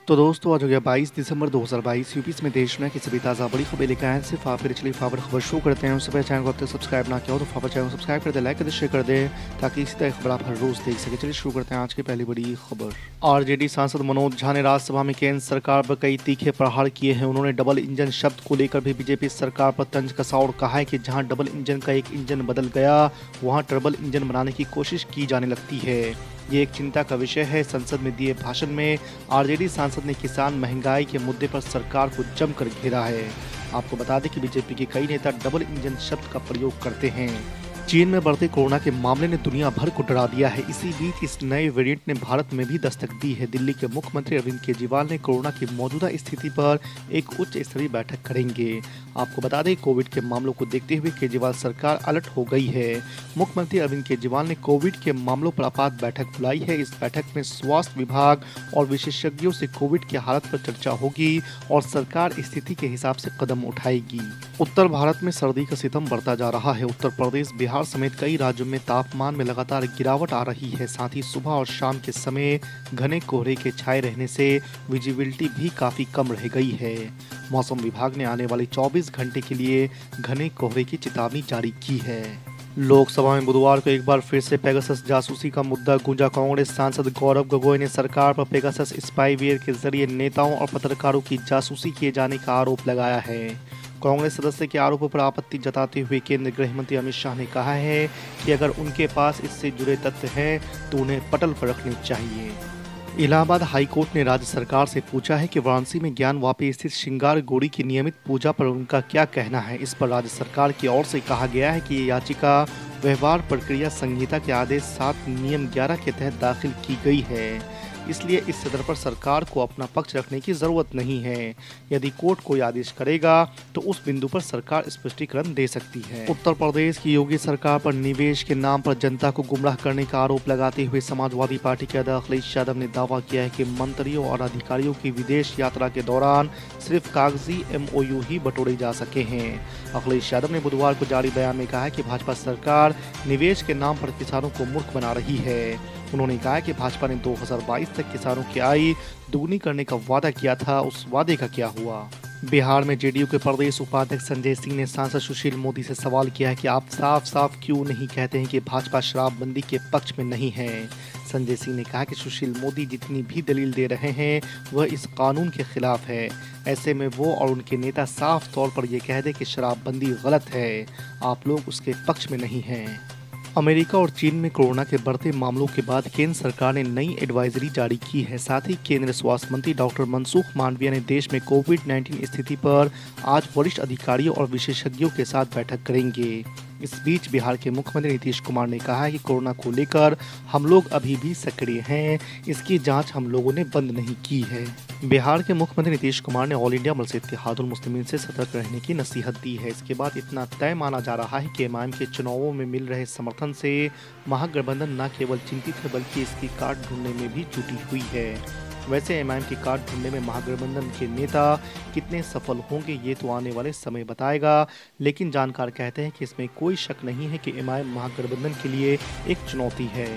तो दोस्तों आज हो गया 22 दिसंबर 2022। यूपी में देश में की सभी ताज़ा बड़ी खबरें लेकर आए हैं। सिर्फ आप चलिए फावर खबर शुरू करते हैं। उससे पहले चैनल को अब तक सब्सक्राइब ना किया हो तो फावर चैनल को सब्सक्राइब कर दे, लाइक कर दे, शेयर कर दे ताकि इसी तरह खबर आप हर रोज देख सके। चलिए शुरू करते हैं आज की पहली बड़ी खबर। आरजेडी सांसद मनोज झा ने राज्यसभा में केंद्र सरकार पर कई तीखे प्रहार किए हैं। उन्होंने डबल इंजन शब्द को लेकर भी बीजेपी सरकार पर तंज कसा और कहा है कि जहां डबल इंजन का एक इंजन बदल गया वहां ट्रिपल इंजन बनाने की कोशिश की जाने लगती है। ये एक चिंता का विषय है। संसद में दिए भाषण में आरजेडी सांसद ने किसान महंगाई के मुद्दे पर सरकार को जमकर घेरा है। आपको बता दें कि बीजेपी के कई नेता डबल इंजन शब्द का प्रयोग करते हैं। चीन में बढ़ते कोरोना के मामले ने दुनिया भर को डरा दिया है। इसी बीच इस नए वेरिएंट ने भारत में भी दस्तक दी है। दिल्ली के मुख्यमंत्री अरविंद केजरीवाल ने कोरोना की मौजूदा स्थिति पर एक उच्च स्तरीय बैठक करेंगे। आपको बता दें कोविड के मामलों को देखते हुए केजरीवाल सरकार अलर्ट हो गई है। मुख्यमंत्री अरविंद केजरीवाल ने कोविड के मामलों पर आपात बैठक बुलाई है। इस बैठक में स्वास्थ्य विभाग और विशेषज्ञों से कोविड की हालत पर चर्चा होगी और सरकार स्थिति के हिसाब से कदम उठाएगी। उत्तर भारत में सर्दी का सितम बढ़ता जा रहा है। उत्तर प्रदेश, बिहार समेत कई राज्यों में तापमान में लगातार गिरावट आ रही है। साथ ही सुबह और शाम के समय घने कोहरे के छाए रहने से विजिबिलिटी भी काफी कम रह गई है। मौसम विभाग ने आने वाले 24 घंटे के लिए घने कोहरे की चेतावनी जारी की है। लोकसभा में बुधवार को एक बार फिर से पेगासस जासूसी का मुद्दा गूंजा। कांग्रेस सांसद गौरव गोगोई ने सरकार पर पेगासस स्पाईवेयर के जरिए नेताओं और पत्रकारों की जासूसी किए जाने का आरोप लगाया है। कांग्रेस सदस्य के आरोपों पर आपत्ति जताते हुए केंद्रीय गृह मंत्री अमित शाह ने कहा है कि अगर उनके पास इससे जुड़े तथ्य हैं तो उन्हें पटल पर रखने चाहिए। इलाहाबाद हाईकोर्ट ने राज्य सरकार से पूछा है कि वाराणसी में ज्ञानवापी स्थित श्रृंगार गौरी की नियमित पूजा पर उनका क्या कहना है। इस पर राज्य सरकार की ओर से कहा गया है कि ये याचिका व्यवहार प्रक्रिया संहिता के आदेश 7 नियम 11 के तहत दाखिल की गई है, इसलिए इस सदर पर सरकार को अपना पक्ष रखने की जरूरत नहीं है। यदि कोर्ट कोई आदेश करेगा तो उस बिंदु पर सरकार स्पष्टीकरण दे सकती है। उत्तर प्रदेश की योगी सरकार पर निवेश के नाम पर जनता को गुमराह करने का आरोप लगाते हुए समाजवादी पार्टी के अध्यक्ष अखिलेश यादव ने दावा किया है कि मंत्रियों और अधिकारियों की विदेश यात्रा के दौरान सिर्फ कागजी MOU ही बटोरे जा सके हैं। अखिलेश यादव ने बुधवार को जारी बयान में कहा है कि भाजपा सरकार निवेश के नाम पर किसानों को मूर्ख बना रही है। उन्होंने कहा कि भाजपा ने 2022 तक किसानों की आय दुगनी करने का वादा किया था, उस वादे का क्या हुआ। बिहार में जेडीयू के प्रदेश उपाध्यक्ष संजय सिंह ने सांसद सुशील मोदी से सवाल किया है कि आप साफ साफ क्यों नहीं कहते हैं कि भाजपा शराबबंदी के पक्ष में नहीं है। संजय सिंह ने कहा कि सुशील मोदी जितनी भी दलील दे रहे हैं वह इस कानून के खिलाफ है। ऐसे में वो और उनके नेता साफ तौर पर ये कह दें कि शराबबंदी गलत है, आप लोग उसके पक्ष में नहीं हैं। अमेरिका और चीन में कोरोना के बढ़ते मामलों के बाद केंद्र सरकार ने नई एडवाइजरी जारी की है। साथ ही केंद्रीय स्वास्थ्य मंत्री डॉक्टर मनसुख मांडविया ने देश में कोविड-19 स्थिति पर आज वरिष्ठ अधिकारियों और विशेषज्ञों के साथ बैठक करेंगे। इस बीच बिहार के मुख्यमंत्री नीतीश कुमार ने कहा है कि कोरोना को लेकर हम लोग अभी भी सक्रिय हैं, इसकी जांच हम लोगों ने बंद नहीं की है। बिहार के मुख्यमंत्री नीतीश कुमार ने ऑल इंडिया मजलिस इत्तेहादुल मुस्लिमीन से सतर्क रहने की नसीहत दी है। इसके बाद इतना तय माना जा रहा है कि एमआईएम के चुनावों में मिल रहे समर्थन से महागठबंधन न केवल चिंतित है बल्कि इसकी काट ढूंढने में भी जुटी हुई है। वैसे एमआईएम की काट ढूंढने में महागठबंधन के नेता कितने सफल होंगे ये तो आने वाले समय बताएगा, लेकिन जानकार कहते हैं कि इसमें कोई शक नहीं है कि एमआईएम महागठबंधन के लिए एक चुनौती है।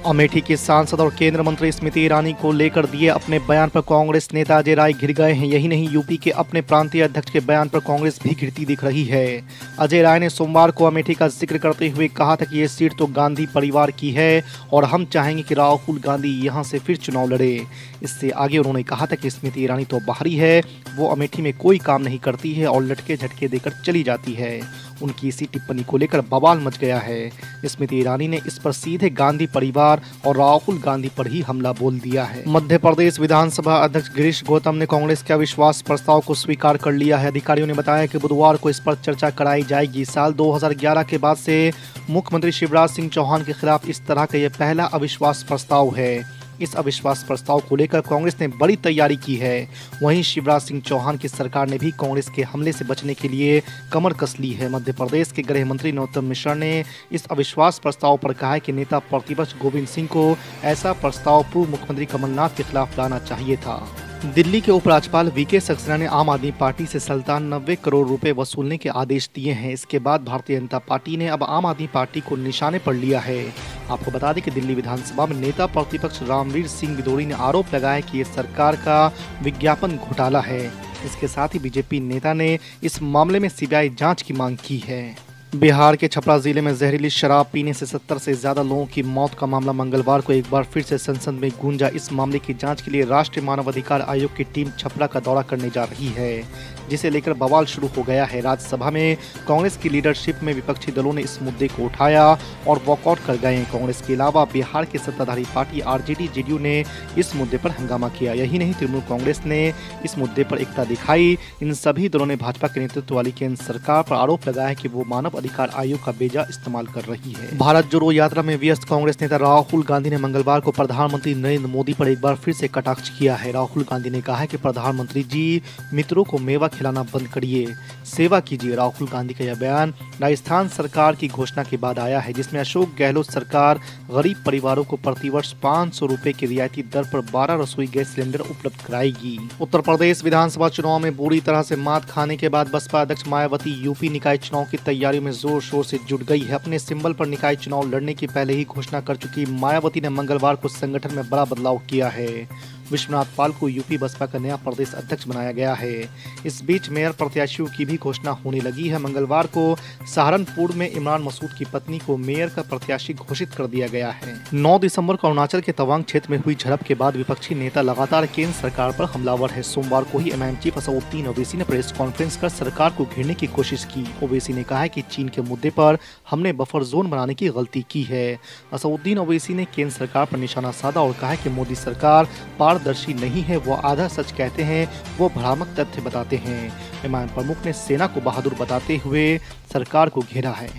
अमेठी के सांसद और केंद्रीय मंत्री स्मृति ईरानी को लेकर दिए अपने बयान पर कांग्रेस नेता अजय राय घिर गए हैं। यही नहीं, यूपी के अपने प्रांतीय अध्यक्ष के बयान पर कांग्रेस भी घिरती दिख रही है। अजय राय ने सोमवार को अमेठी का जिक्र करते हुए कहा था कि ये सीट तो गांधी परिवार की है और हम चाहेंगे कि राहुल गांधी यहां से फिर चुनाव लड़े। इससे आगे उन्होंने कहा था कि स्मृति ईरानी तो बाहरी है, वो अमेठी में कोई काम नहीं करती है और लटके झटके देकर चली जाती है। उनकी इसी टिप्पणी को लेकर बवाल मच गया है। स्मृति ईरानी ने इस पर सीधे गांधी परिवार और राहुल गांधी पर ही हमला बोल दिया है। मध्य प्रदेश विधानसभा अध्यक्ष गिरीश गौतम ने कांग्रेस के अविश्वास प्रस्ताव को स्वीकार कर लिया है। अधिकारियों ने बताया कि बुधवार को इस पर चर्चा कराई जाएगी। साल 2011 के बाद से मुख्यमंत्री शिवराज सिंह चौहान के खिलाफ इस तरह का यह पहला अविश्वास प्रस्ताव है। इस अविश्वास प्रस्ताव को लेकर कांग्रेस ने बड़ी तैयारी की है। वहीं शिवराज सिंह चौहान की सरकार ने भी कांग्रेस के हमले से बचने के लिए कमर कस ली है। मध्य प्रदेश के गृह मंत्री नरोत्तम मिश्रा ने इस अविश्वास प्रस्ताव पर कहा है कि नेता प्रतिपक्ष गोविंद सिंह को ऐसा प्रस्ताव पूर्व मुख्यमंत्री कमलनाथ के खिलाफ लाना चाहिए था। दिल्ली के उपराज्यपाल वीके सक्सेना ने आम आदमी पार्टी से 97 करोड़ रुपए वसूलने के आदेश दिए हैं। इसके बाद भारतीय जनता पार्टी ने अब आम आदमी पार्टी को निशाने पर लिया है। आपको बता दें कि दिल्ली विधानसभा में नेता प्रतिपक्ष रामवीर सिंह बिदोड़ी ने आरोप लगाया कि ये सरकार का विज्ञापन घोटाला है। इसके साथ ही बीजेपी नेता ने इस मामले में सीबीआई जांच की मांग की है। बिहार के छपरा जिले में जहरीली शराब पीने से 70 से ज्यादा लोगों की मौत का मामला मंगलवार को एक बार फिर से संसद में गूंजा। इस मामले की जांच के लिए राष्ट्रीय मानवाधिकार आयोग की टीम छपरा का दौरा करने जा रही है, जिसे लेकर बवाल शुरू हो गया है। राज्यसभा में कांग्रेस की लीडरशिप में विपक्षी दलों ने इस मुद्दे को उठाया और वॉकआउट कर गए। कांग्रेस के अलावा बिहार की सत्ताधारी पार्टी आरजेडी जेडीयू ने इस मुद्दे पर हंगामा किया। यही नहीं, तृणमूल कांग्रेस ने इस मुद्दे पर एकता दिखाई। इन सभी दलों ने भाजपा के नेतृत्व वाली केंद्र सरकार पर आरोप लगाया कि वो मानव अधिकार आयोग का बेजा इस्तेमाल कर रही है। भारत जोड़ो यात्रा में व्यस्त कांग्रेस नेता राहुल गांधी ने मंगलवार को प्रधानमंत्री नरेंद्र मोदी पर एक बार फिर से कटाक्ष किया है। राहुल गांधी ने कहा है कि प्रधानमंत्री जी, मित्रों को मेवा खिलाना बंद करिए, सेवा कीजिए। राहुल गांधी का यह बयान राजस्थान सरकार की घोषणा के बाद आया है, जिसमें अशोक गहलोत सरकार गरीब परिवारों को प्रतिवर्ष 500 रुपए की रियायती दर पर 12 रसोई गैस सिलेंडर उपलब्ध कराएगी। उत्तर प्रदेश विधानसभा चुनाव में बुरी तरह से मात खाने के बाद बसपा अध्यक्ष मायावती यूपी निकाय चुनाव की तैयारियों में जोर शोर से जुट गई है। अपने सिंबल पर निकाय चुनाव लड़ने की पहले ही घोषणा कर चुकी मायावती ने मंगलवार को संगठन में बड़ा बदलाव किया है। विश्वनाथ पाल को यूपी बसपा का नया प्रदेश अध्यक्ष बनाया गया है। इस बीच मेयर प्रत्याशियों की भी घोषणा होने लगी है। मंगलवार को सहारनपुर में इमरान मसूद की पत्नी को मेयर का प्रत्याशी घोषित कर दिया गया है। 9 दिसंबर को अरुणाचल के तवांग क्षेत्र में हुई झड़प के बाद विपक्षी नेता लगातार केंद्र सरकार पर हमलावर है। सोमवार को ही एमआईएम चीफ असदुद्दीन ओवैसी ने प्रेस कॉन्फ्रेंस कर सरकार को घेरने की कोशिश की। ओवैसी ने कहा है कि चीन के मुद्दे पर हमने बफर जोन बनाने की गलती की है। असदुद्दीन ओवैसी ने केंद्र सरकार पर निशाना साधा और कहा कि मोदी सरकार पारदर्शी नहीं है, वो आधा सच कहते हैं, वो भ्रामक तथ्य बताते हैं। एमआईएम प्रमुख ने सेना को बहादुर बताते हुए सरकार को घेरा है।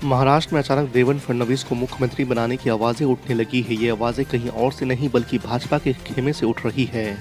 महाराष्ट्र में अचानक देवेंद्र फडणवीस को मुख्यमंत्री बनाने की आवाजें उठने लगी है। ये आवाजें कहीं और से नहीं बल्कि भाजपा के खेमे से उठ रही है।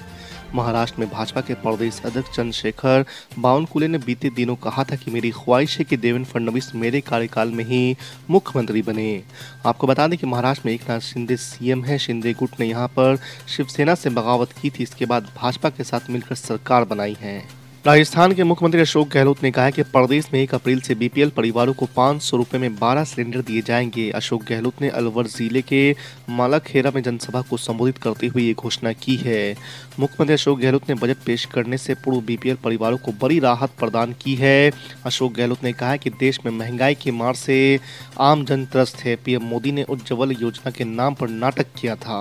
महाराष्ट्र में भाजपा के प्रदेश अध्यक्ष चंद्रशेखर बावनकुले ने बीते दिनों कहा था कि मेरी ख्वाहिश है कि देवेंद्र फडणवीस मेरे कार्यकाल में ही मुख्यमंत्री बने। आपको बता दें कि महाराष्ट्र में एकनाथ शिंदे सीएम है। शिंदे गुट ने यहां पर शिवसेना से बगावत की थी, इसके बाद भाजपा के साथ मिलकर सरकार बनाई है। राजस्थान के मुख्यमंत्री अशोक गहलोत ने कहा है कि प्रदेश में 1 अप्रैल से बीपीएल परिवारों को 500 रुपए में 12 सिलेंडर दिए जाएंगे। अशोक गहलोत ने अलवर जिले के मालाखेरा में जनसभा को संबोधित करते हुए ये घोषणा की है। मुख्यमंत्री अशोक गहलोत ने बजट पेश करने से पूर्व बीपीएल परिवारों को बड़ी राहत प्रदान की है। अशोक गहलोत ने कहा कि देश में महंगाई की मार से आम जन त्रस्त है। पीएम मोदी ने उज्ज्वल योजना के नाम पर नाटक किया था।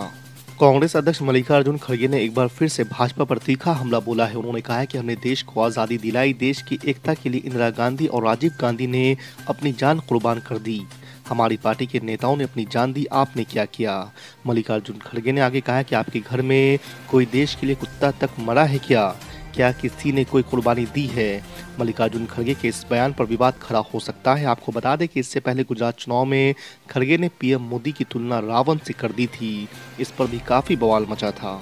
कांग्रेस अध्यक्ष मल्लिकार्जुन खड़गे ने एक बार फिर से भाजपा पर तीखा हमला बोला है। उन्होंने कहा है कि हमने देश को आज़ादी दिलाई, देश की एकता के लिए इंदिरा गांधी और राजीव गांधी ने अपनी जान कुर्बान कर दी। हमारी पार्टी के नेताओं ने अपनी जान दी, आपने क्या किया? मल्लिकार्जुन खड़गे ने आगे कहा कि आपके घर में कोई देश के लिए कुत्ता तक मरा है क्या किसी ने कोई कुर्बानी दी है? मल्लिकार्जुन खड़गे के इस बयान पर विवाद खड़ा हो सकता है। आपको बता दें कि इससे पहले गुजरात चुनाव में खड़गे ने पीएम मोदी की तुलना रावण से कर दी थी। इस पर भी काफी बवाल मचा था।